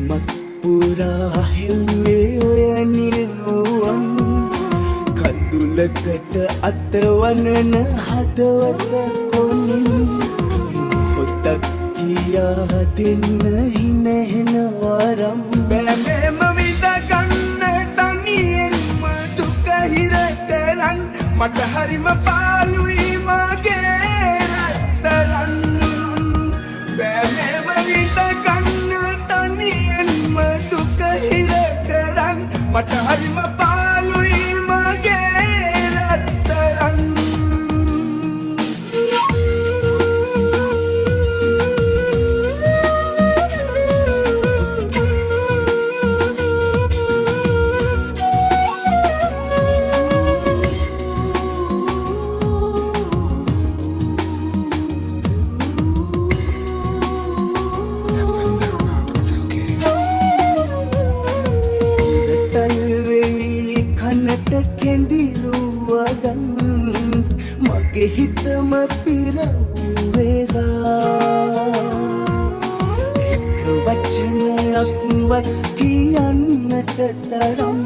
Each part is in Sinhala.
සුසුමක් පුරා හෙව්වේ ඔය නිල්මුවන් කඳුලකට අතවනන හදවත කොනින් මොහොතක් කියා දෙන්න හිනහෙන වරම් බෑමෙම විඳගන්න තනියෙන්ම දුක හිර කරන් මට හරිම පාළුයි මගේ රත්තරන් බෑමෙම විඳගන්න තනියෙන්ම දුක හිර කරන් මට හරිම පාළුයි මගේ රත්තරන් කෙඳිරුවගන් මගේ හිතම පිරවුවේදා එක වචනයක්වත් කියන්නට තරම්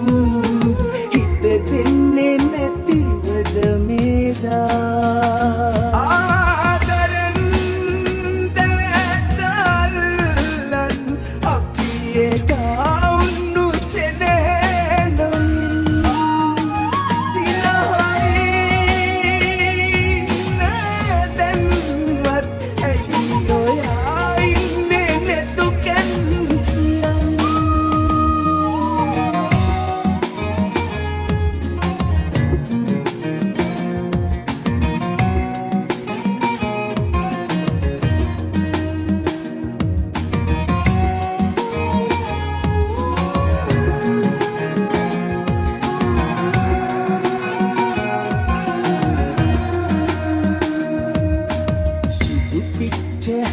හිත දෙන්නේ නැතිවද මේදා ආදරෙන් දැතල්ලන් අපි එදා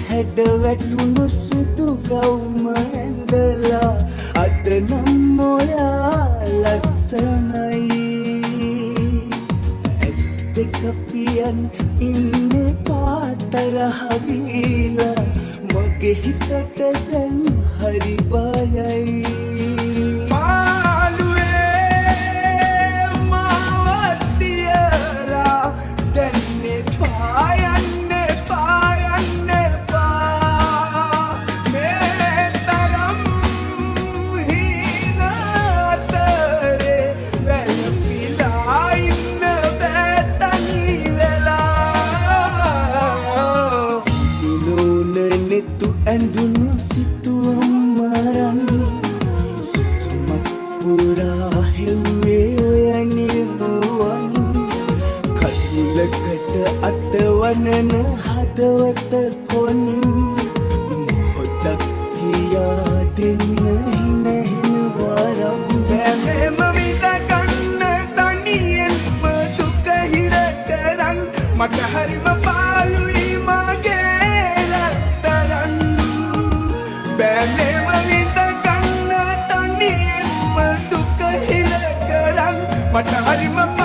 හැඩ වැටුණු සුදු ගවුම ඇඳලා අද නම් ඔයා ලස්සනයි ඇස් දෙක පියන් ඉන්නේ පාතරහ වීලා මගේ හිතට දැන් හරි බයයි ඇඳුණු සිතුවම් මරන් සුසුමක් පුරා හෙව්වේ ඔය නිල්මුවන් කඳුලකට අතවනන හදවත කොනින් මොහොතක් කියා දෙන්න හිනහෙන වරම් බෑමෙම විඳගන්න තනියෙන්ම දුක හිර කරන් මට හරිම පාළුයි මගේ රත්තරන් බෑමෙම විඳගන්න තනියෙන්ම දුක හිර කරන් මට හරිම